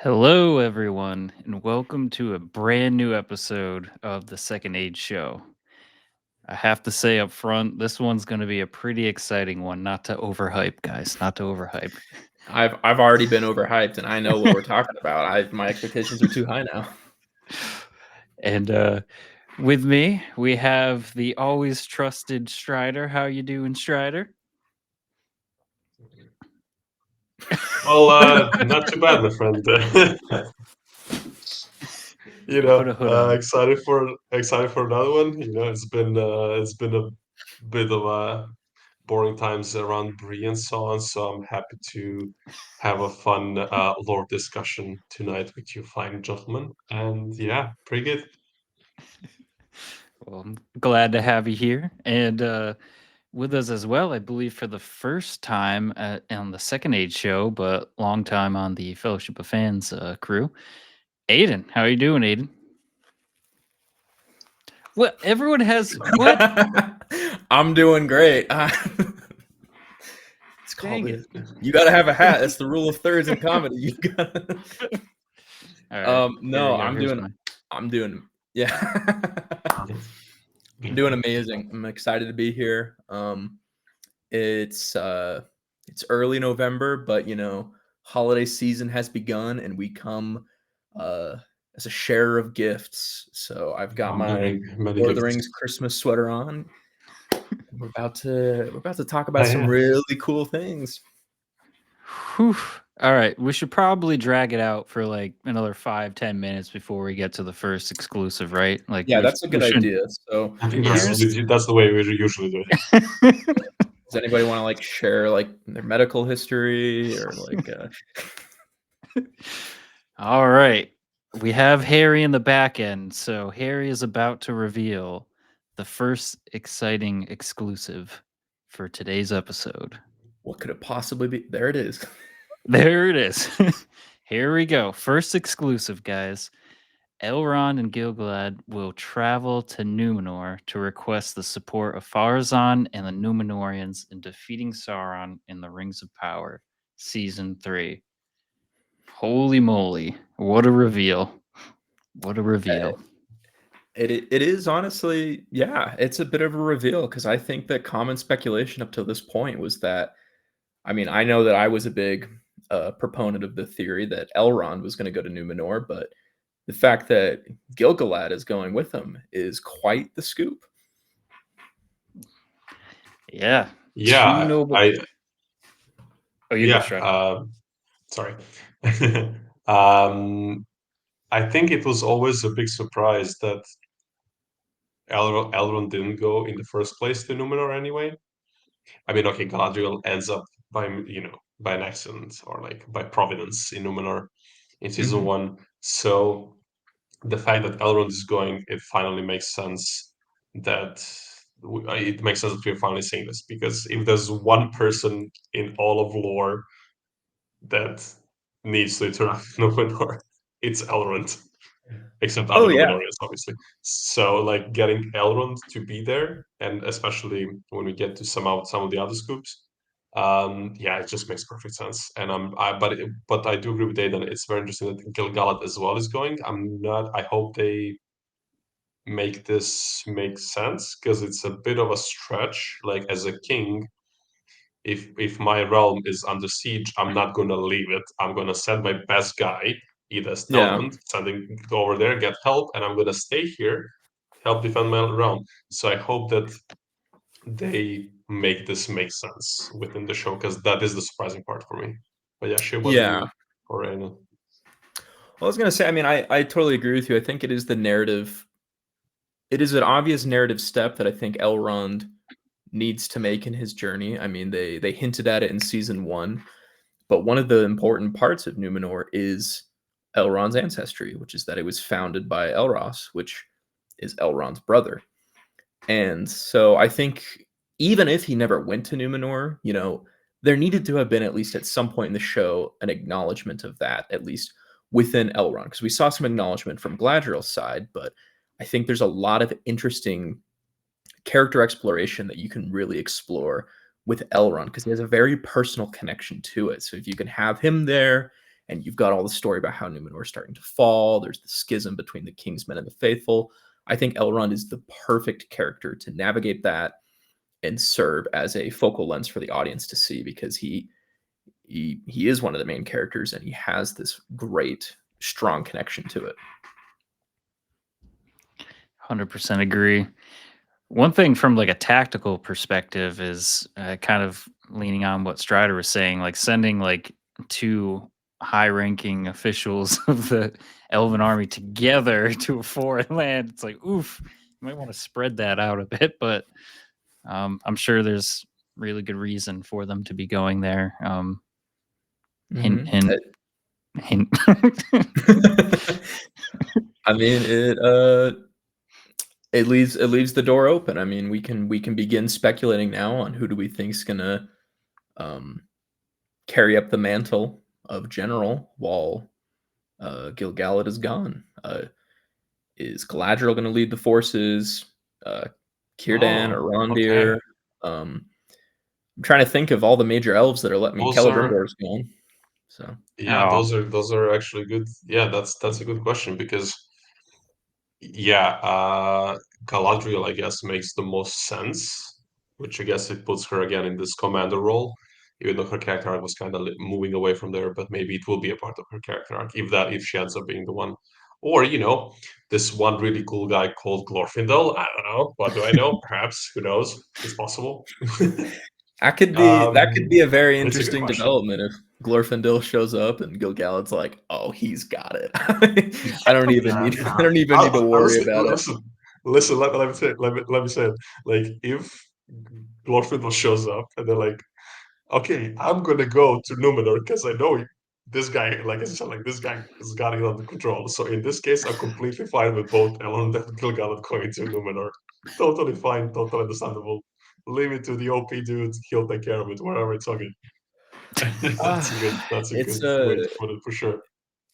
Hello, everyone, and welcome to a brand new episode of the Second Age Show. I have to say up front, this one's going to be a pretty exciting one. Not to overhype, guys. Not to overhype. I've already been overhyped, and I know what we're talking about. My expectations are too high now. And with me, we have the always trusted Strider. How you doing, Strider? Well, not too bad, my friend. Put a hood on. Excited for another one. It's been a bit of a boring times around Brie and so on. So I'm happy to have a fun lore discussion tonight with you fine gentlemen. And yeah, pretty good. Well, I'm glad to have you here. And with us as well, I believe for the first time on the Second Age Show, but long time on the Fellowship of Fans crew. Aiden, how are you doing, Aiden? What everyone has what? I'm doing great. It's Dang called it. You got to have a hat. That's the rule of thirds in comedy. You got. All right. Here No, we go. Here's mine. I'm doing. Yeah. I'm doing amazing. I'm excited to be here. It's early November, but holiday season has begun, and we come as a share of gifts. So I've got my Many Lord of the gifts. Rings Christmas sweater on. We're about to talk about Yeah, some yeah. really cool things. Whew. All right. We should probably drag it out for like another 5-10 minutes before we get to the first exclusive, right? Like Yeah, that's a good idea. So I think Here's that's the way we usually do it. does anybody want to share their medical history or All right. We have Harry in the back end. So Harry is about to reveal the first exciting exclusive for today's episode. what could it possibly be? There it is. There it is. Here we go. First exclusive, guys. Elrond and Gil-galad will travel to Numenor to request the support of Farazan and the Numenoreans in defeating Sauron in the Rings of Power, Season 3. Holy moly. What a reveal. What a reveal. It is honestly, yeah, it's a bit of a reveal because I think that common speculation up to this point was that, I know that I was a big proponent of the theory that Elrond was going to go to Numenor, but the fact that Gil-galad is going with him is quite the scoop. Yeah. Yeah, Two noble. I Oh, you go, yeah. Strut. Sorry. um, I think it was always a big surprise that Elrond didn't go in the first place to Numenor anyway. I mean, okay, Galadriel ends up by an accident or like by providence in Numenor in season Mhm. one. So the fact that Elrond is going, it finally makes sense that it makes sense that we're finally seeing this because if there's one person in all of lore that needs to interact with Numenor, it's Elrond, except Oh other yeah. Numenoreans, obviously. So, like, getting Elrond to be there, and especially when we get to some of the other scoops, yeah, it just makes perfect sense. And but I do agree with Aidan. It's very interesting that Gil-galad as well is going. I'm not. I hope they make this make sense because it's a bit of a stretch. Like as a king, if my realm is under siege, I'm not gonna leave it. I'm gonna send my best guy, either as Yeah. Elrond, sending go over there, get help, and I'm gonna stay here, help defend my realm. So I hope that they make this make sense within the show because that is the surprising part for me. But yeah, Shay, what do Yeah. you or Raina? Well, I was gonna say, I totally agree with you. I think it is the narrative. It is an obvious narrative step that I think Elrond needs to make in his journey. They hinted at it in season one, but one of the important parts of Numenor is Elrond's ancestry, which is that it was founded by Elros, which is Elrond's brother. And so I think even if he never went to Numenor, there needed to have been at least at some point in the show an acknowledgement of that, at least within Elrond, because we saw some acknowledgement from Galadriel's side, but I think there's a lot of interesting character exploration that you can really explore with Elrond because he has a very personal connection to it. So if you can have him there and you've got all the story about how Numenor is starting to fall. There's the schism between the Kingsmen and the faithful. I think Elrond is the perfect character to navigate that and serve as a focal lens for the audience to see, because he is one of the main characters and he has this great strong connection to it. 100% agree. One thing from like a tactical perspective is kind of leaning on what Strider was saying, like sending like two high-ranking officials of the Elven army together to a foreign land. It's like, oof, you might want to spread that out a bit, but I'm sure there's really good reason for them to be going there. Hint, hint, hint. I mean, it leaves the door open. I mean, we can begin speculating now on who do we think's gonna carry up the mantle of general while Gil-galad is gone. Is Galadriel going to lead the forces? Círdan or Rondir? Okay. I'm trying to think of all the major elves that are letting me. Celebrimbor's gone. So yeah, those are actually good. Yeah, that's a good question, because Galadriel, I guess, makes the most sense, which I guess it puts her again in this commander role, even though her character arc was kind of moving away from there. But maybe it will be a part of her character arc if she ends up being the one, or this one really cool guy called Glorfindel. I don't know. What do I know? Perhaps, who knows? It's possible. that could be a very It's a good interesting question. development if Glorfindel shows up and Gil-galad's like, "Oh, he's got it." I don't even need to worry about it. Listen, let me say it. Like, if Glorfindel shows up and they're like, okay, I'm gonna go to Numenor because I know this guy, like I said, like this guy has got it under control. So in this case, I'm completely fine with both Elrond and Gil-galad going to Numenor. Totally fine, totally understandable. Leave it to the OP dude; he'll take care of it wherever it's okay. That's a good way to put it for sure.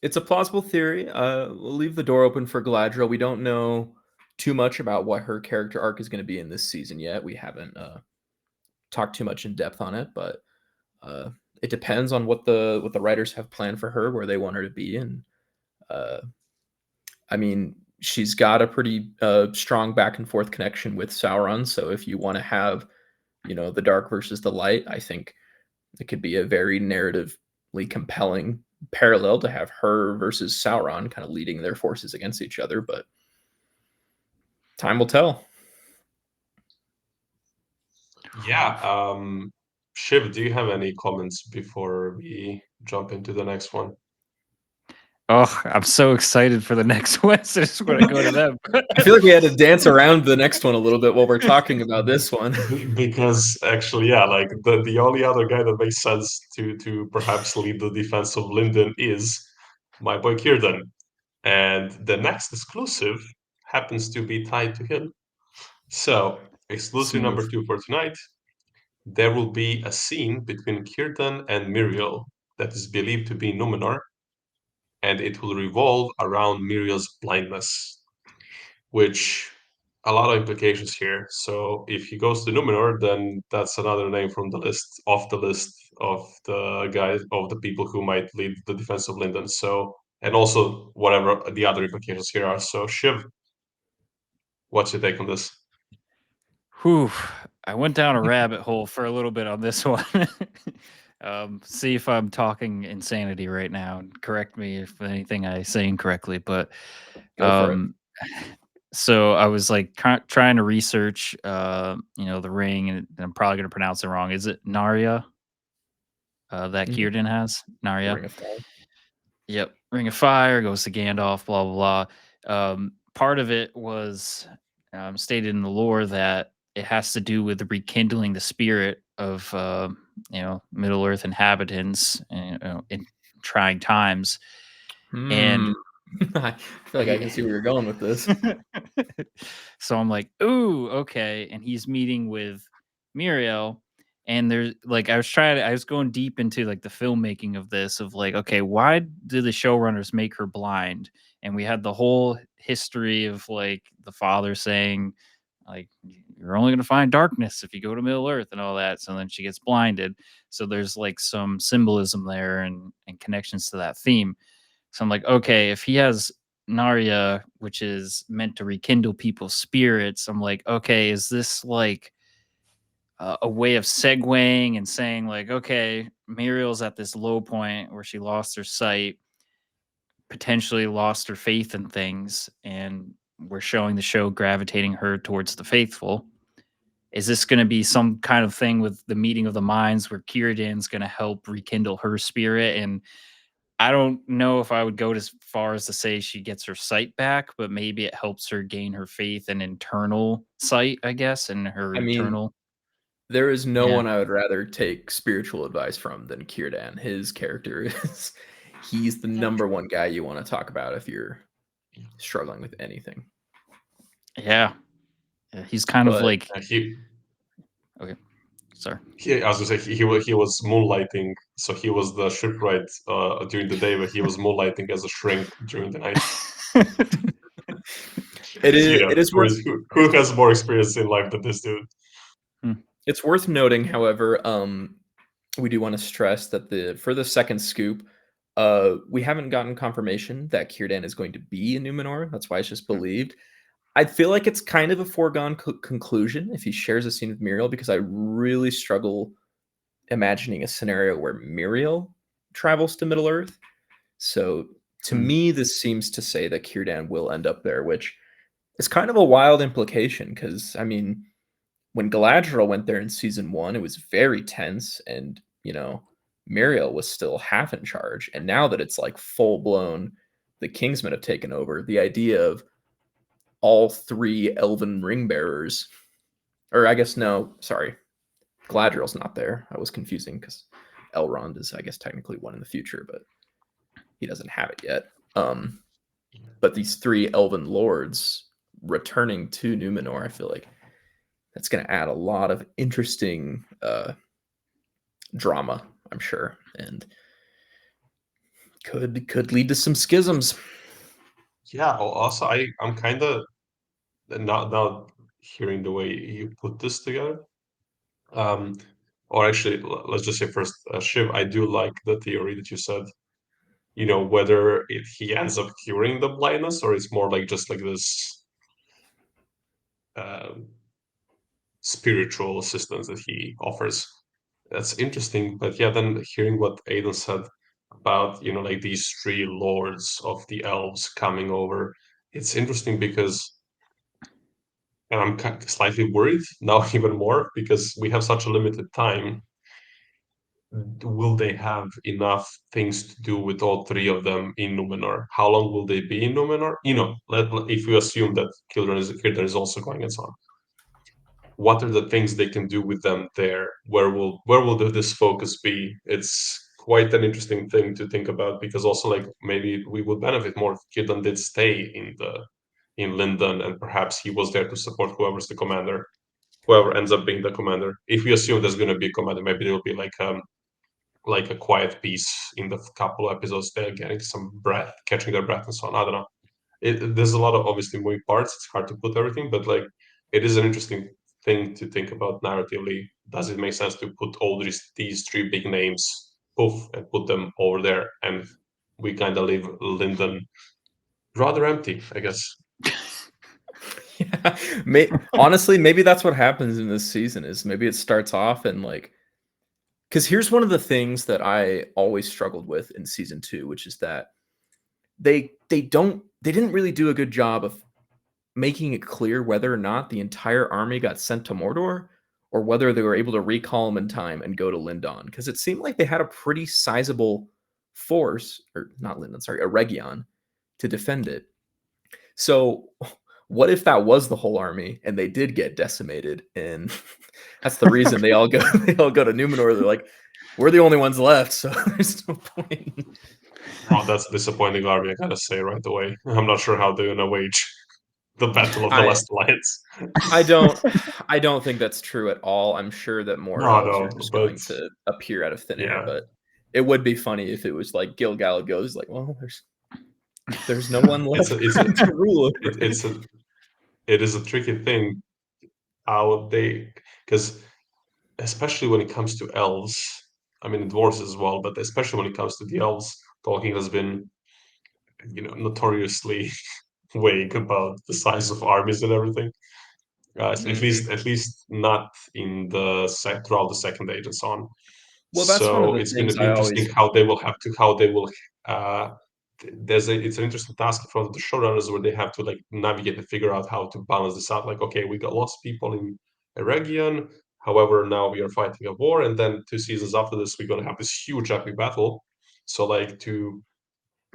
It's a plausible theory. We'll leave the door open for Galadriel. We don't know too much about what her character arc is going to be in this season yet. We haven't talked too much in depth on it, but it depends on what the writers have planned for her, where they want her to be. And I mean, she's got a pretty strong back and forth connection with Sauron. So if you want to have, the dark versus the light, I think it could be a very narratively compelling parallel to have her versus Sauron kind of leading their forces against each other. But time will tell. Yeah. Shiv, do you have any comments before we jump into the next one? Oh, I'm so excited for the next one. So I just want to go to them. I feel like we had to dance around the next one a little bit while we're talking about this one. Because actually, yeah, like the only other guy that makes sense to perhaps lead the defense of Linden is my boy Círdan. And the next exclusive happens to be tied to him. So, exclusive Smooth. number 2 for tonight, there will be a scene between Cirdan and Miriel that is believed to be Numenor, and it will revolve around Miriel's blindness, which a lot of implications here. So if he goes to Numenor, then that's another name from the list, off the list of the guys, of the people who might lead the defense of Linden. So, and also whatever the other implications here are. So, Shiv, what's your take on this? Whew, I went down a rabbit hole for a little bit on this one. See if I'm talking insanity right now. And correct me if anything I say incorrectly. But Go for it. so I was like trying to research, the ring, and I'm probably going to pronounce it wrong. Is it Narya? That Mhm. Círdan has Narya. Ring of Fire. Yep, Ring of Fire goes to Gandalf. Blah blah blah. Part of it was stated in the lore that it has to do with rekindling the spirit of Middle Earth inhabitants, in trying times. And I feel like I can see where you're going with this. so I'm like, ooh, okay. And he's meeting with Muriel. And there's like I was going deep into like the filmmaking of this, of like, okay, why did the showrunners make her blind? And we had the whole history of like the father saying, like, you're only going to find darkness if you go to Middle Earth and all that. So then she gets blinded. So there's like some symbolism there and connections to that theme. So I'm like, okay, if he has Narya, which is meant to rekindle people's spirits, I'm like, okay, is this like a way of segueing and saying like, okay, Muriel's at this low point where she lost her sight, potentially lost her faith in things, and we're showing the show gravitating her towards the faithful. Is this going to be some kind of thing with the meeting of the minds where Círdan's going to help rekindle her spirit? And I don't know if I would go as far as to say she gets her sight back, but maybe it helps her gain her faith and internal sight, I guess, and her I mean, internal. there is no Yeah. one I would rather take spiritual advice from than Círdan. His character is he's the number one guy you want to talk about if you're struggling with anything. Yeah. He's kind of But like. He Okay. Sorry. I was gonna say he was moonlighting, so he was the shipwright during the day, but he was moonlighting as a shrink during the night. it is worth Who has more experience in life than this dude? it's worth noting, however, we do want to stress that for the second scoop, we haven't gotten confirmation that Círdan is going to be in Numenor. That's why it's just believed. I feel like it's kind of a foregone conclusion if he shares a scene with Miriel, because I really struggle imagining a scenario where Miriel travels to Middle Earth. So to me, this seems to say that Círdan will end up there, which is kind of a wild implication because, I mean, when Galadriel went there in season 1, it was very tense, and Miriel was still half in charge. And now that it's like full blown, the Kingsmen have taken over. The idea of all 3 elven ring bearers, or I guess no, sorry, Galadriel's not there. I was confusing because Elrond is, I guess, technically one in the future, but he doesn't have it yet. But these 3 elven lords returning to Numenor, I feel like that's going to add a lot of interesting drama, I'm sure, and could lead to some schisms. Yeah. Also, I'm kind of now hearing the way you put this together. Or actually, let's just say first, Shiv, I do like the theory that you said. Whether he ends up curing the blindness or it's more like just like this spiritual assistance that he offers. That's interesting. But yeah, then hearing what Aidan said about, like these 3 lords of the elves coming over, it's interesting because, and I'm slightly worried now even more because we have such a limited time. Will they have enough things to do with all 3 of them in Numenor? How long will they be in Numenor? If we assume that Círdan is also going and so on, what are the things they can do with them there? Where will this focus be? It's quite an interesting thing to think about because also like maybe we would benefit more if Círdan did stay in Linden and perhaps he was there to support whoever ends up being the commander. If we assume there's going to be a commander, maybe there will be like a quiet piece in the couple episodes there, getting some breath, catching their breath, and so on. I don't know. There's a lot of obviously moving parts. It's hard to put everything, but like it is an interesting thing to think about narratively. Does it make sense to put all these 3 big names, poof, and put them over there, and we kind of leave Linden rather empty, I guess. Yeah, honestly, maybe that's what happens in this season. Is maybe it starts off and like, because here's one of the things that I always struggled with in season 2, which is that they didn't really do a good job of making it clear whether or not the entire army got sent to Mordor or whether they were able to recall them in time and go to Lindon, because it seemed like they had a pretty sizable force, or not Lindon, sorry, Eregion, to defend it. So what if that was the whole army and they did get decimated, and that's the reason they all go to Numenor? They're like, we're the only ones left, so there's no point. Oh, that's a disappointing army, I gotta say right away. I'm not sure how they're gonna wage the Battle of the Last Alliance. I don't think that's true at all. I'm sure that more elves are just going to appear out of thin air, but it would be funny if it was like Gil-galad goes like, well, there's no one left to rule. It is a tricky thing how they, because especially when it comes to elves, I mean dwarves as well, but especially when it comes to the elves, Tolkien has been, notoriously vague about the size of armies and everything. At least not in the throughout the second age and so on. Well, that's one of So the it's going to things be I interesting always. how they will. Uh, it's an interesting task in front of the showrunners where they have to like navigate and figure out how to balance this out. Like, okay, we got lots of people in a region. However, now we are fighting a war, and then 2 seasons after this, we're going to have this huge epic battle. So, like, to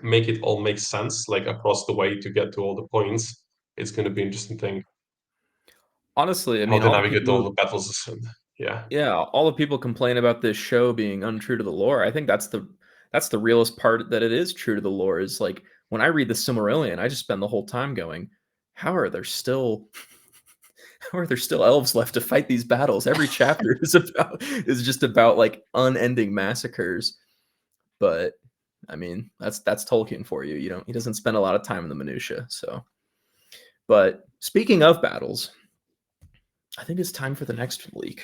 make it all make sense, like across the way to get to all the points, it's going to be an interesting thing Honestly, I how mean, they all the navigate all people, the battles. And, yeah, yeah, all the people complain about this show being untrue to the lore. I think that's the realest part, that it is true to the lore. Is like when I read the Silmarillion, I just spend the whole time going, how are there still how are there still elves left to fight these battles? Every chapter is just about like unending massacres. But I mean, that's Tolkien for you. He doesn't spend a lot of time in the minutia. So, but speaking of battles, I think it's time for the next leak.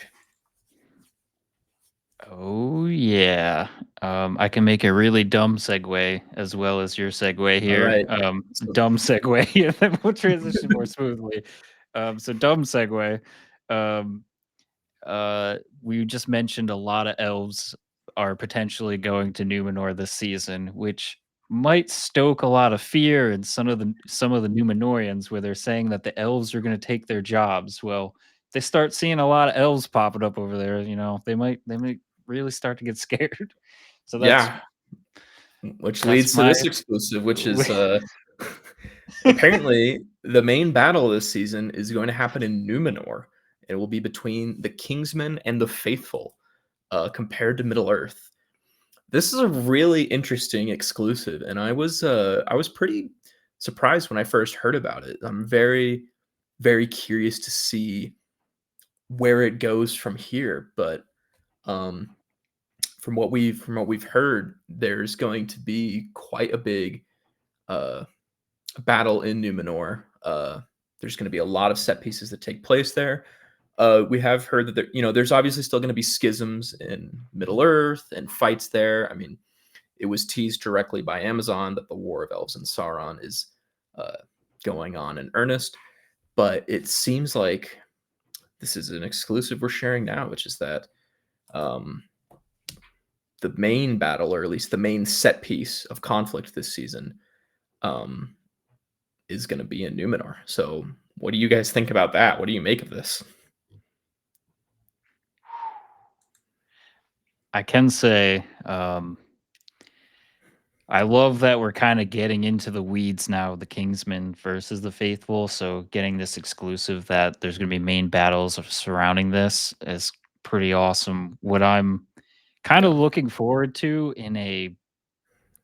Oh yeah. I can make a really dumb segue as well as your segue All here. right. So, Dumb segue, and then we'll transition more smoothly. So dumb segue. Um, we just mentioned a lot of elves are potentially going to Numenor this season, which might stoke a lot of fear in some of the Numenorians, where they're saying that the elves are going to take their jobs. Well, they start seeing a lot of elves popping up over there. They might really start to get scared. So that's yeah, which that's leads to my this exclusive, which is apparently the main battle this season is going to happen in Numenor. It will be between the Kingsmen and the Faithful, compared to Middle Earth. This is a really interesting exclusive, and I was pretty surprised when I first heard about it. I'm very, very curious to see where it goes from here. But um, from what we've heard, there's going to be quite a big uh, battle in Numenor. There's going to be a lot of set pieces that take place there. We have heard that there's obviously still going to be schisms in Middle Earth and fights there. I mean, it was teased directly by Amazon that the War of Elves and Sauron is uh, going on in earnest. But it seems like this is an exclusive we're sharing now, which is that um, the main battle, or at least the main set piece of conflict this season, um, is going to be in Numenor. So, what do you guys think about that? What do you make of this? I can say, I love that we're kind of getting into the weeds now, the Kingsmen versus the Faithful. So getting this exclusive that there's going to be main battles surrounding this is pretty awesome. What I'm kind of Yeah. looking forward to in I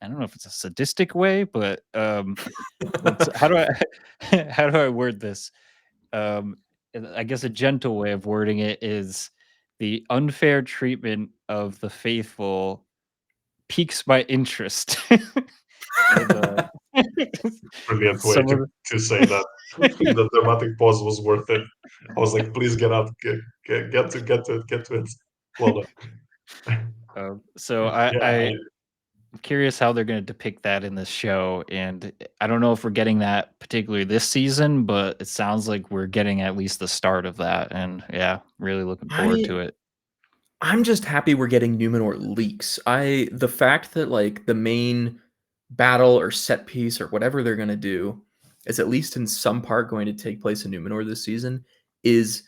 don't know if it's a sadistic way, but how do I how do I word this? I guess a gentle way of wording it is the unfair treatment of the Faithful piques my interest. And, brilliant way some of to say that. The dramatic pause was worth it. I was like, please get up, get to it. Well done. so I Yeah, I'm curious how they're gonna depict that in this show, and I don't know if we're getting that particularly this season, but it sounds like we're getting at least the start of that, and yeah, really looking forward I to it. I'm just happy we're getting Numenor leaks. The fact that like the main battle or set piece or whatever they're going to do is at least in some part going to take place in Numenor this season is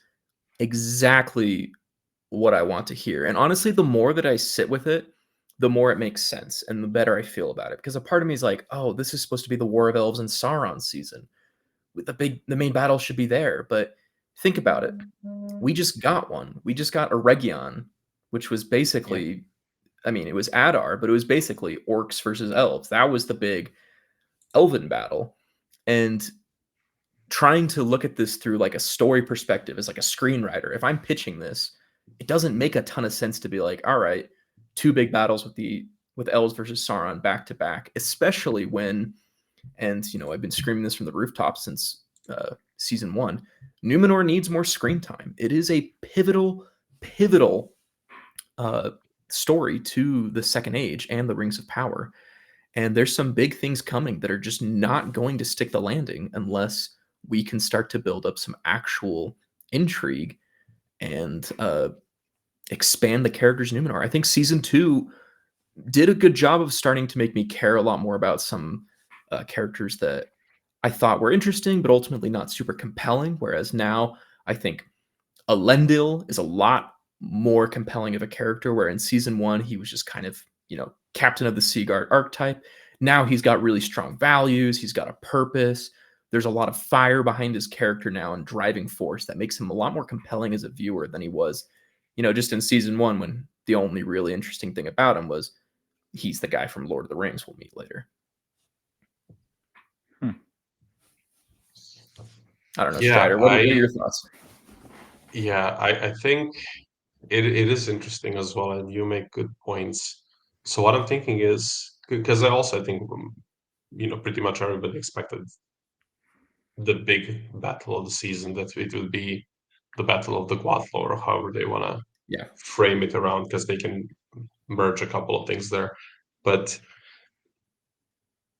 exactly what I want to hear. And honestly, the more that I sit with it, the more it makes sense and the better I feel about it. Because a part of me is like, oh, this is supposed to be the War of Elves and Sauron season. With the main battle should be there. But think about it. We just got one. We just got a Region, which was Yeah. basically, I mean, it was Adar, but it was basically orcs versus elves. That was the big elven battle. And trying to look at this through like a story perspective as like a screenwriter, if I'm pitching this, it doesn't make a ton of sense to be like, all right, two big battles with elves versus Sauron back to back, especially when, and I've been screaming this from the rooftop since season 1, Numenor needs more screen time. It is a pivotal story to the Second Age and the Rings of Power. And there's some big things coming that are just not going to stick the landing unless we can start to build up some actual intrigue and expand the characters in Numenor. I think season 2 did a good job of starting to make me care a lot more about some characters that I thought were interesting, but ultimately not super compelling. Whereas now I think Elendil is a lot more compelling of a character, where in season 1 he was just kind of, captain of the Seaguard archetype. Now he's got really strong values, he's got a purpose. There's a lot of fire behind his character now and driving force that makes him a lot more compelling as a viewer than he was, just in season 1, when the only really interesting thing about him was he's the guy from Lord of the Rings we'll meet later. I don't know, Strider. What are your thoughts? Yeah, I think it is interesting as well, and you make good points. So what I'm thinking is, because I think pretty much everybody expected the big battle of the season, that it would be the battle of the Guathlo, or however they want to frame it around, because they can merge a couple of things there. But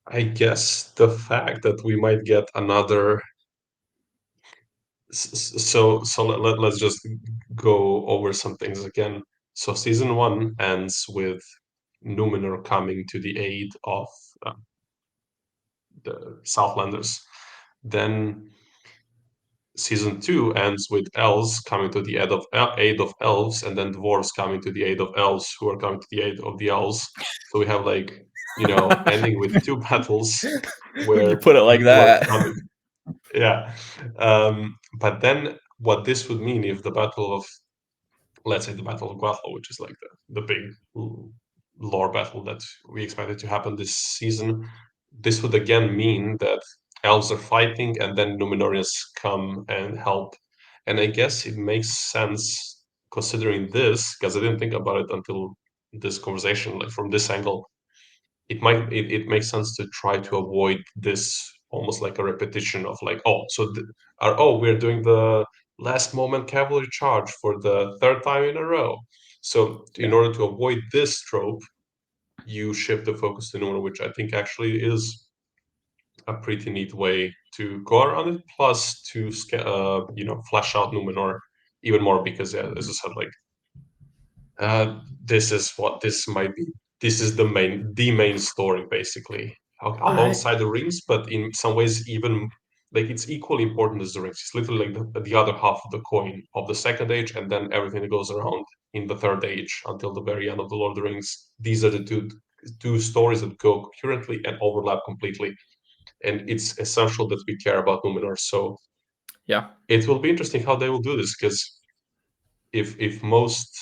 I guess the fact that we might get another. So let's just go over some things again. So season 1 ends with Numenor coming to the aid of the Southlanders. Then season 2 ends with elves coming to the aid of elves, and then dwarves coming to the aid of elves, who are coming to the aid of the elves. So we have ending with 2 battles where you put it like that. Yeah. But then what this would mean if let's say the Battle of Guathlo, which is like the big lore battle that we expected to happen this season, this would again mean that elves are fighting and then Numenoreans come and help. And I guess it makes sense considering this, because I didn't think about it until this conversation, like from this angle. It makes sense to try to avoid this almost like a repetition of we're doing the last moment cavalry charge for the 3rd time in a row. So in order to avoid this trope, you shift the focus to Numenor, which I think actually is a pretty neat way to go around it. Plus to flesh out Numenor even more, because as I said, this is what this might be. This is the main story, basically, alongside the rings, but in some ways even it's equally important as the rings. It's literally like the other half of the coin of the Second Age, and then everything that goes around in the Third Age until the very end of the Lord of the Rings. These are the two stories that go concurrently and overlap completely, and it's essential that we care about Numenor. So it will be interesting how they will do this, because if most,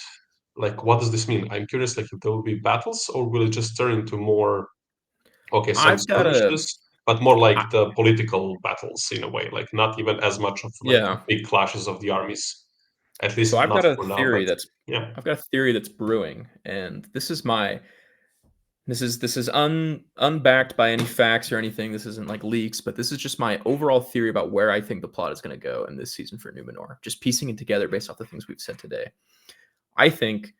what does this mean? I'm curious, if there will be battles, or will it just turn into more some skirmishes, but more like the political battles in a way, not even as much of big clashes of the armies, at least I've not got a for now. theory I've got a theory that's brewing, and this is unbacked by any facts or anything. This isn't like leaks, but this is just my overall theory about where I think the plot is going to go in this season for Numenor. Just piecing it together based off the things we've said today. I think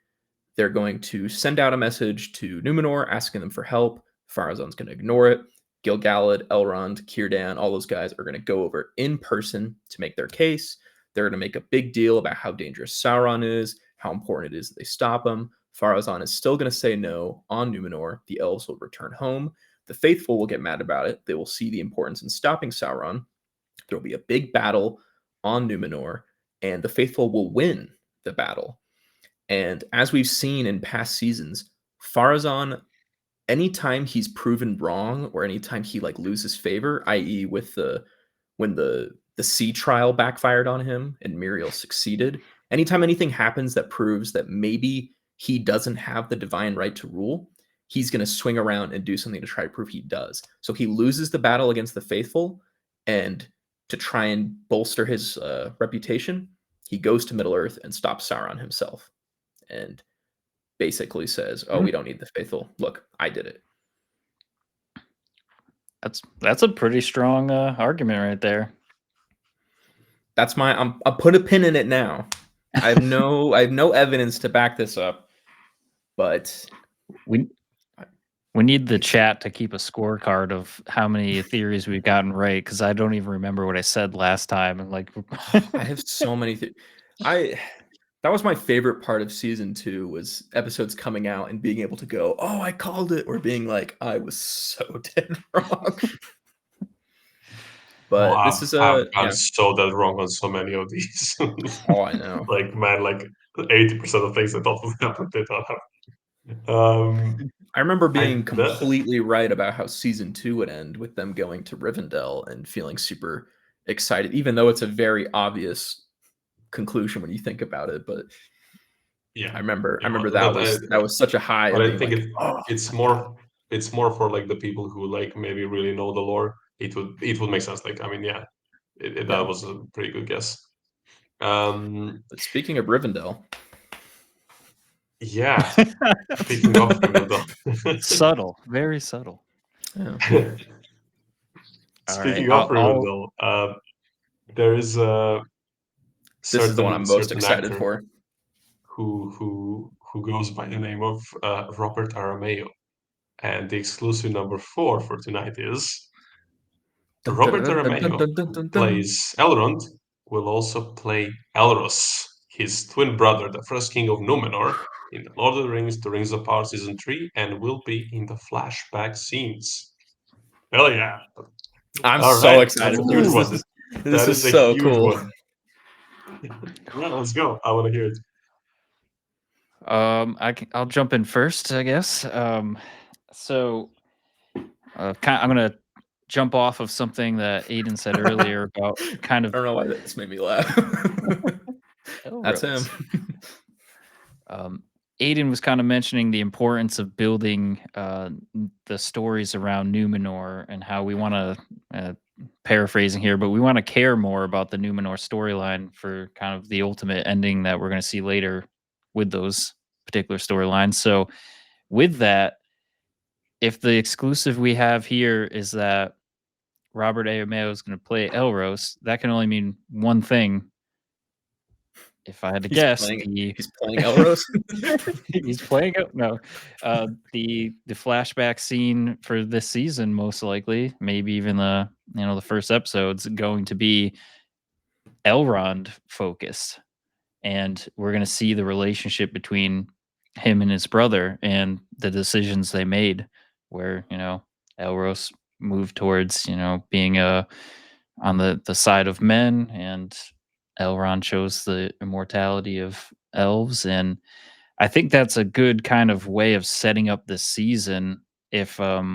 they're going to send out a message to Numenor asking them for help. Farazan's going to ignore it. Gil-galad, Elrond, Cirdan, all those guys are going to go over in person to make their case. They're going to make a big deal about how dangerous Sauron is, how important it is that they stop him. Farazan is still going to say no on Numenor. The elves will return home. The faithful will get mad about it. They will see the importance in stopping Sauron. There will be a big battle on Numenor, and the faithful will win the battle. And as we've seen in past seasons, Farazan, anytime he's proven wrong or anytime he loses favor, i.e., when the sea trial backfired on him and Miriel succeeded, anytime anything happens that proves that maybe he doesn't have the divine right to rule, he's going to swing around and do something to try to prove he does. So he loses the battle against the faithful, and to try and bolster his reputation, he goes to Middle-earth and stops Sauron himself. And basically says, we don't need the faithful. Look, I did it. That's a pretty strong argument right there. That's my. I'll put a pin in it now. I have no evidence to back this up, but We need the chat to keep a scorecard of how many theories we've gotten right, because I don't even remember what I said last time. And like, I have so many. That was my favorite part of season 2 was episodes coming out and being able to go, "Oh, I called it," or being like, "I was so dead wrong." But this is I've gotten yeah. so dead wrong on so many of these. Oh, I know. Like man, like 80% of things I thought would happen did not happen. I remember being That completely right about how season 2 would end with them going to Rivendell and feeling super excited, even though it's a very obvious conclusion when you think about it. But yeah, I remember yeah, that was such a high but of I being think like, oh it's my god, more for like the people who like maybe really know the lore. It would make sense. Like I mean, yeah, yeah. that was a pretty good guess. Um, But speaking of Rivendell, yeah. Speaking of Rivendell, subtle, very subtle. yeah. All right, speaking of I'll Rivendell, there is a This is the one I'm most certain excited actor for. who goes by the name of Robert Arameo, and the exclusive number 4 for tonight is Dun, dun, Robert dun, dun, dun, Arameo, dun, dun, who dun, dun. plays Elrond, will also play Elros, his twin brother, the first king of Numenor, in The Lord of the Rings, The Rings of Power Season 3, and will be in the flashback scenes. Hell yeah. I'm All so right. That's excited a for huge this. one. This That is is a so huge cool. one. Well, let's go. I want to hear it. I'll jump in first, I guess. So I'm gonna jump off of something that Aiden said earlier about kind I of don't know why this made me laugh. That's him. Elros. Um, Aiden was kind of mentioning the importance of building the stories around Numenor and how we want to, paraphrasing here, but we want to care more about the Numenor storyline for kind of the ultimate ending that we're going to see later with those particular storylines. So, with that, if the exclusive we have here is that Robert Arameo is going to play Elros, that can only mean one thing. If I had to guess, He's playing Elros. he's playing it. No, the flashback scene for this season, most likely, maybe even the first episode's going to be Elrond focused, and we're gonna see the relationship between him and his brother and the decisions they made, where Elros moved towards being on the side of men, and Elrond chose the immortality of elves. And I think that's a good kind of way of setting up this season if we're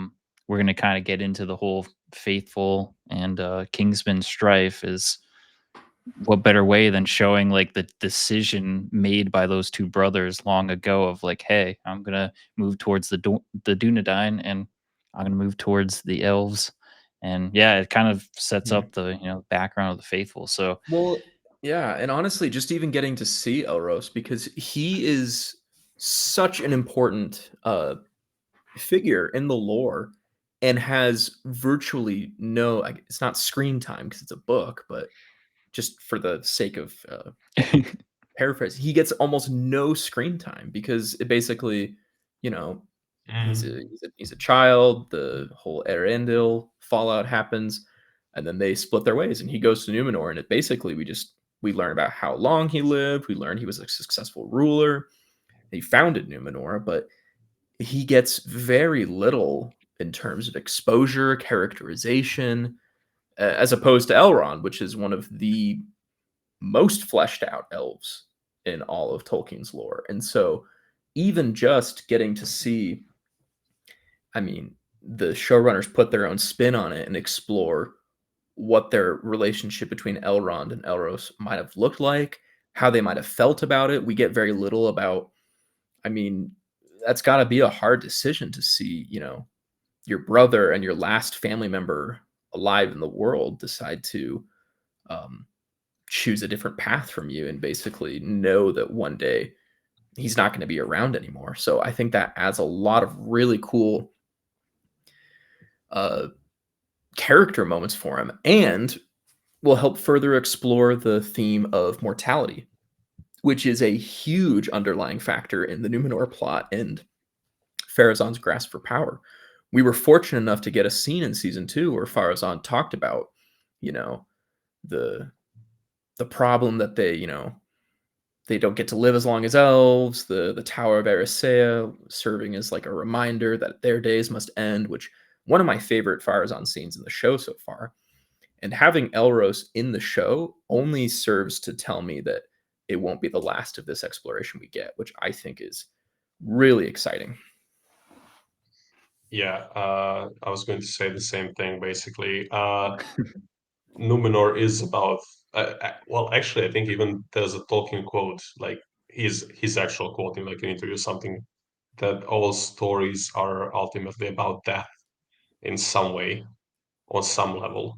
going to kind of get into the whole faithful and Kingsman strife. Is what better way than showing like the decision made by those two brothers long ago of like, hey, I'm going to move towards the Dunedain, and I'm going to move towards the elves. And yeah, it kind of sets Mhm. up the background of the faithful. So Well, yeah, and honestly, just even getting to see Elros because he is such an important figure in the lore and has virtually no. It's not screen time because it's a book, but just for the sake of paraphrase, he gets almost no screen time because it basically, you know, Mm. he's a child. The whole Erendil fallout happens, and then they split their ways, and he goes to Numenor, and it basically we learn about how long he lived. We learn he was a successful ruler. He founded Numenor, but he gets very little in terms of exposure, characterization, as opposed to Elrond, which is one of the most fleshed out elves in all of Tolkien's lore. And so, even just getting to see, I mean, the showrunners put their own spin on it and explore what their relationship between Elrond and Elros might have looked like, how they might have felt about it. We get very little about, I mean, that's got to be a hard decision to see, your brother and your last family member alive in the world decide to um, choose a different path from you and basically know that one day he's not going to be around anymore. So I think that adds a lot of really cool uh, character moments for him. And will help further explore the theme of mortality, which is a huge underlying factor in the Numenor plot and Pharazon's grasp for power. We were fortunate enough to get a scene in season 2 where Pharazon talked about, you know, the the problem that they don't get to live as long as elves, the Tower of Erisea serving as like a reminder that their days must end, which one of my favorite Pharazon scenes in the show so far. And having Elros in the show only serves to tell me that it won't be the last of this exploration we get, which I think is really exciting. Yeah, I was going to say the same thing basically. Numenor is about well, actually, I think even there's a Tolkien quote, like his actual quote in like an interview, something that all stories are ultimately about death in some way, on some level,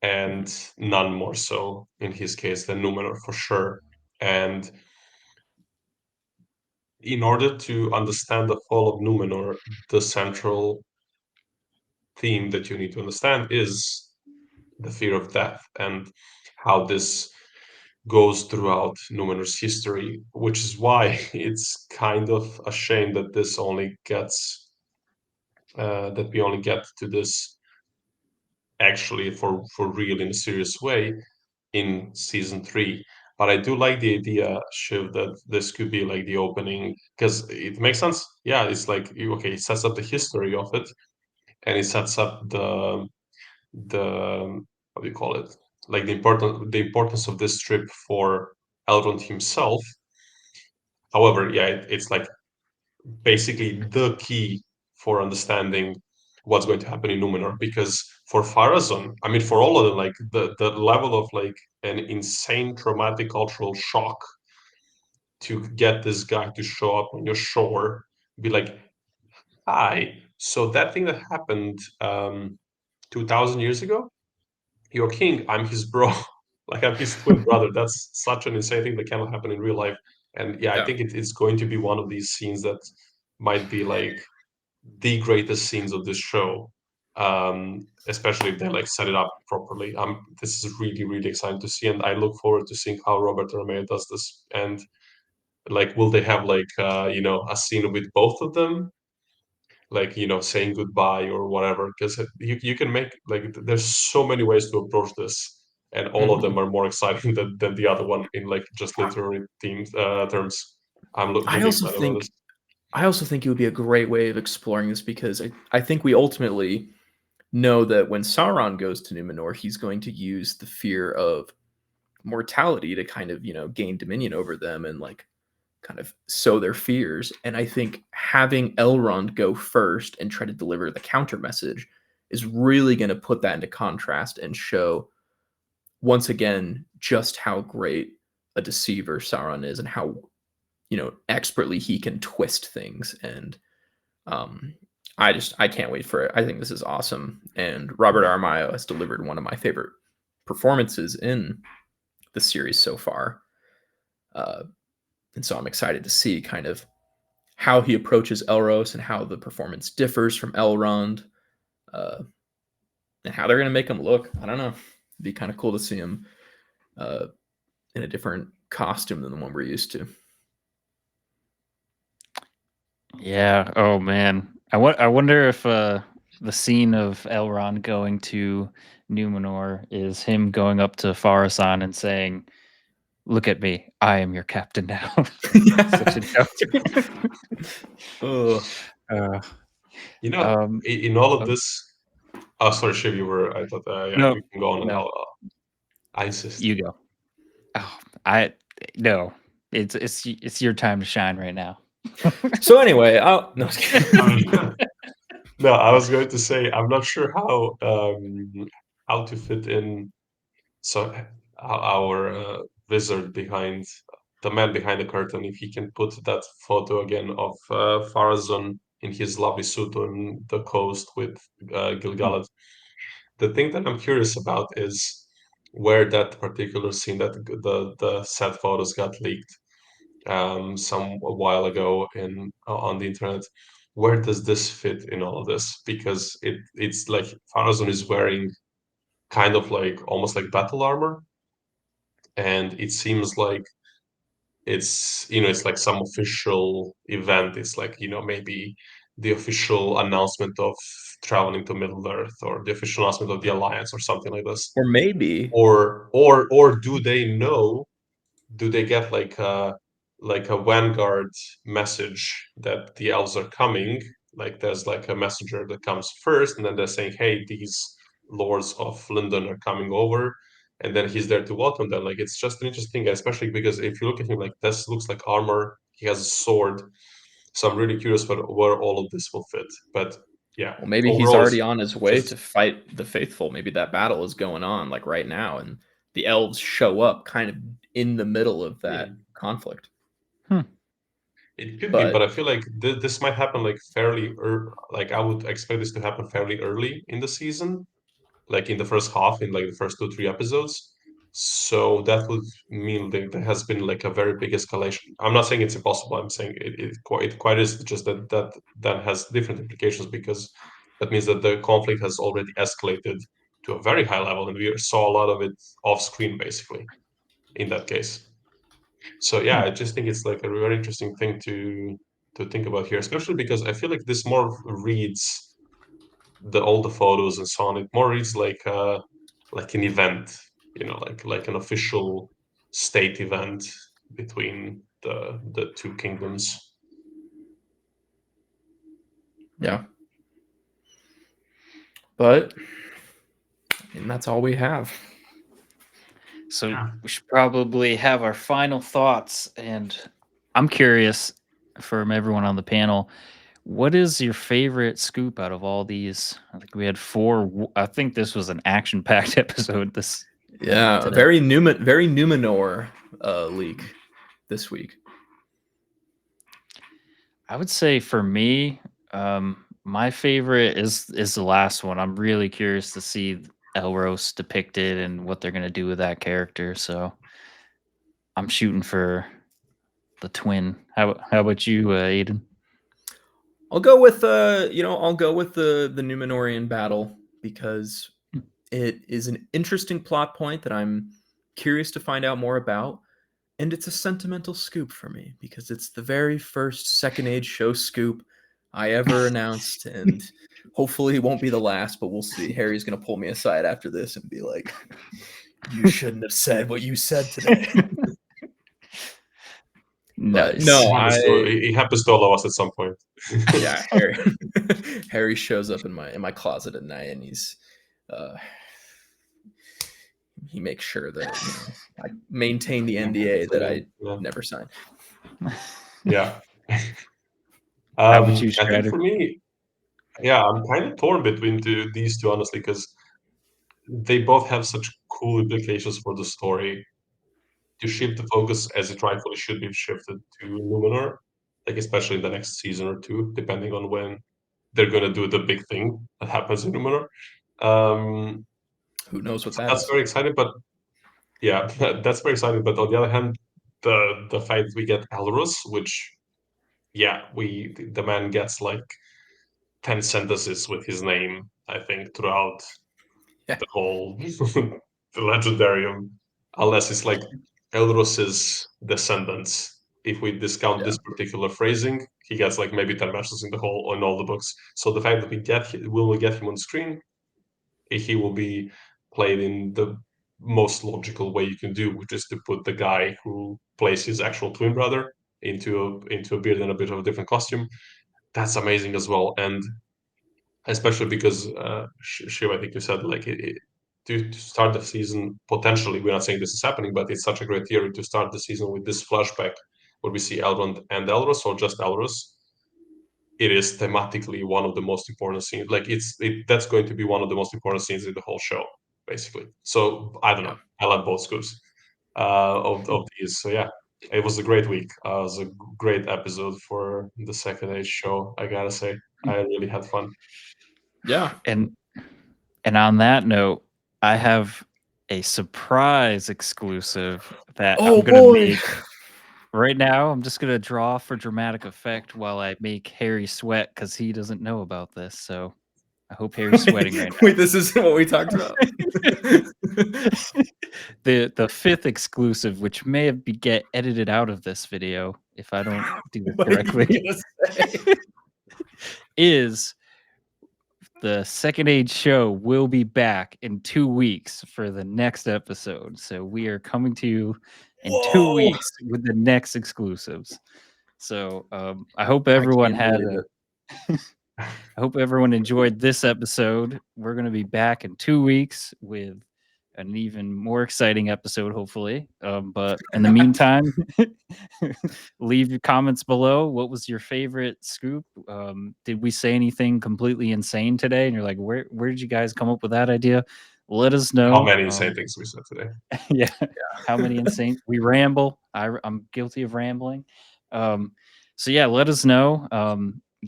and Mhm. none more so in his case than Numenor for sure. And in order to understand the fall of Numenor, the central theme that you need to understand is the fear of death and how this goes throughout Numenor's history, which is why it's kind of a shame that this only gets that we only get to this actually for real in a serious way in season 3. But I do like the idea, Shiv, that this could be like the opening because it makes sense. Yeah, it's like okay, it sets up the history of it, and it sets up the what do you call it? Like the importance of this trip for Elrond himself. However, yeah, it's like basically the key for understanding what's going to happen in Numenor. Because for Pharazôn, I mean, for all of them, like the level of like an insane traumatic cultural shock to get this guy to show up on your shore, be like, "Hi, so that thing that happened 2,000 years ago, your king, I'm his bro." Like I'm his twin brother. That's such an insane thing that cannot happen in real life. And yeah, I Yeah. think it's going to be one of these scenes that might be like the greatest scenes of this show. Especially if they like set it up properly. This is really, really exciting to see, and I look forward to seeing how Robert Romeo does this. And like, will they have like a scene with both of them, like saying goodbye or whatever? Because you can make like there's so many ways to approach this, and all of them Mhm. are more exciting than the other one in like just literary themes terms. I Really also excited about think this. I also think it would be a great way of exploring this because I think we ultimately know that when Sauron goes to Numenor, he's going to use the fear of mortality to kind of, gain dominion over them and like kind of sow their fears. And I think having Elrond go first and try to deliver the counter message is really going to put that into contrast and show once again just how great a deceiver Sauron is and how, expertly he can twist things. And um, I can't wait for it. I think this is awesome. And Robert Armayo has delivered one of my favorite performances in the series so far. Uh, and so I'm excited to see kind of how he approaches Elros and how the performance differs from Elrond, uh, and how they're going to make him look. I don't know. It'd be kind of cool to see him uh, in a different costume than the one we're used to. Yeah. Oh man. I wonder if the scene of Elrond going to Numenor is him going up to Pharazôn and saying, "Look at me. I am your captain now." Such a joke. Oh, uh, You know, um, in all of oh, this. Oh, sorry, Shiv, you were. I thought, yeah, no, you can go on, and no, I insist. you go. Oh, I no. It's your time to shine right now. so anyway, I'll no. I mean, no, I was going to say I'm not sure how to fit in. So our wizard behind the man behind the curtain, if he can put that photo again of Farazon in his lovely suit on the coast with Gil-galad. The thing that I'm curious about is where that particular scene that the set photos got leaked some a while ago in on the internet. Where does this fit in all of this? Because it's like Farazon is wearing kind of like almost like battle armor, and it seems like it's it's like some official event. It's like maybe the official announcement of traveling to Middle Earth, or the official announcement of the Alliance, or something like this. Or maybe Or do they know? Do they get like a vanguard message that the elves are coming? Like there's like a messenger that comes first, and then they're saying, "Hey, these lords of London are coming over," and then he's there to welcome them. Like it's just an interesting, especially because if you look at him, like this looks like armor. He has a sword, so I'm really curious where all of this will fit. But yeah, well, maybe he's overall, already it's on his way just to fight the faithful. Maybe that battle is going on like right now, and the elves show up kind of in the middle of that conflict. it could be, But but I feel like this might happen like fairly like I would expect this to happen fairly early in the season, like in the first half, in like the first 2 3 episodes. So that would mean that there has been like a very big escalation. I'm not saying it's impossible. I'm saying it quite is, just that has different implications, because that means that the conflict has already escalated to a very high level, and we saw a lot of it off screen, basically, in that case. So yeah, I just think it's like a very interesting thing to think about here, especially because I feel like this more reads all the photos and so on. It more reads like an event, like an official state event between the two kingdoms. yeah, but and that's all we have. So Yeah. we should probably have our final thoughts. And I'm curious from everyone on the panel, what is your favorite scoop out of all these? I think we had four. I think this was an action-packed episode. Yeah, a Today. very Numenor leak this week. I would say for me, my favorite is the last one. I'm really curious to see Elros depicted and what they're gonna do with that character. So I'm shooting for the twin. How about you, Aiden? I'll go with I'll go with the Numenorean battle, because it is an interesting plot point that I'm curious to find out more about. And it's a sentimental scoop for me, because it's the very first Second Age show scoop I ever announced, and hopefully it won't be the last, but we'll see. Harry's going to pull me aside after this and be like, "You shouldn't have said what you said today." But Nice. no, It happens to all of us at some point. yeah, Harry Harry shows up in my closet at night, and he makes sure that I maintain the NDA that I Yeah. never signed. Yeah. How about you, I think Strider? for me, yeah, I'm kind of torn between these two, honestly, because they both have such cool implications for the story. To shift the focus, as it rightfully should be shifted, to Numenor, like especially in the next season or two, depending on when they're gonna do the big thing that happens in Numenor. Um, Who knows what so that that's is? very exciting, but yeah, that's very exciting. But on the other hand, the fact that we get Elros, which yeah, the man gets like 10 sentences with his name, I think, throughout Yeah. the whole the legendarium, unless it's like Elros's descendants. If we discount Yeah. this particular phrasing, he gets like maybe 10 mentions in all the books. So the fact that we get him on screen, he will be played in the most logical way you can do, which is to put the guy who plays his actual twin brother into a beard and a bit of a different costume. That's amazing as well, and especially because Shiv, I think you said like to start the season potentially. We're not saying this is happening, but it's such a great theory to start the season with this flashback where we see Elrond and Elros, or just Elros. It is thematically one of the most important scenes. Like that's going to be one of the most important scenes in the whole show, basically. So I don't Yeah. know. I love both scoops of these. So yeah, it was a great week. It was a great episode for the Second Age show. I gotta say, I really had fun. Yeah. And on that note, I have a surprise exclusive that I'm Oh gonna boy. make right now. I'm just gonna draw for dramatic effect while I make Harry sweat because he doesn't know about this. So I hope Harry's sweating right now. Wait, this isn't what we talked about. The fifth exclusive, which may get edited out of this video if I don't do it What are you correctly, gonna say? is the Second Age show will be back in 2 weeks for the next episode. So we are coming to you in 2 Whoa! weeks with the next exclusives. So I hope I everyone can't had believe it. I hope everyone enjoyed this episode. We're going to be back in 2 weeks with an even more exciting episode, hopefully. But in the meantime, leave your comments below. What was your favorite scoop? Did we say anything completely insane today? And you're like, where did you guys come up with that idea? Let us know. How many insane things we said today? Yeah. How many insane? We ramble. I'm guilty of rambling. So yeah, let us know.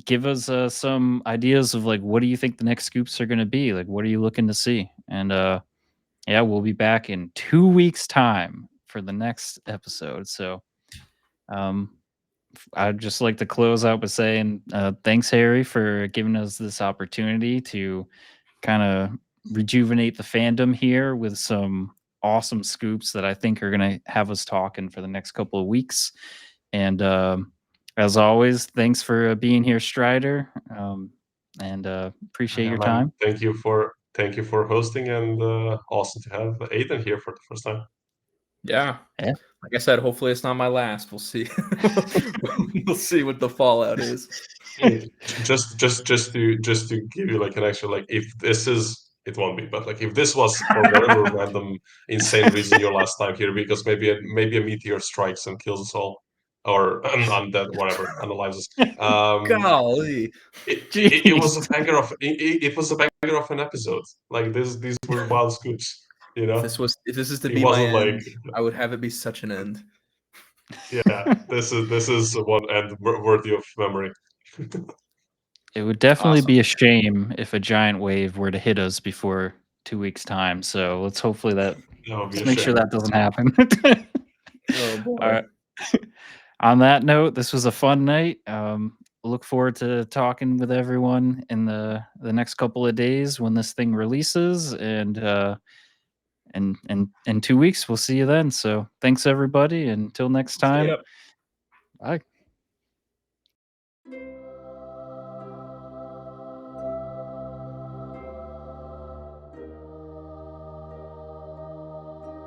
Give us some ideas of like what do you think the next scoops are going to be? Like what are you looking to see? And yeah, we'll be back in 2 weeks time for the next episode. So I'd just like to close out by saying thanks, Harry, for giving us this opportunity to kind of rejuvenate the fandom here with some awesome scoops that I think are going to have us talking for the next couple of weeks. And as always, thanks for being here, Strider, and appreciate Yeah, your man, time. thank you for hosting, and awesome to have Aiden here for the first time. Yeah. Yeah. Like I said, hopefully it's not my last. We'll see. We'll see what the fallout is. Just to give you like an extra, like if this is, it won't be, but like if this was for whatever random insane reason your last time here, because maybe a meteor strikes and kills us all, or undead, whatever, unalives us. Golly. It was a banger of it was a banger of an episode. Like these were wild scoops. You know, If this is to it be my wasn't end, like, I would have it be such an end. yeah, this is one end worthy of memory. It would definitely Awesome. be a shame if a giant wave were to hit us before 2 weeks time. So let's hopefully that That would be let's a make sure shame. that doesn't happen. Oh boy. All right. On that note, this was a fun night. Look forward to talking with everyone in the next couple of days when this thing releases, and in 2 weeks we'll see you then. So thanks everybody. Until next See time. ya. Bye.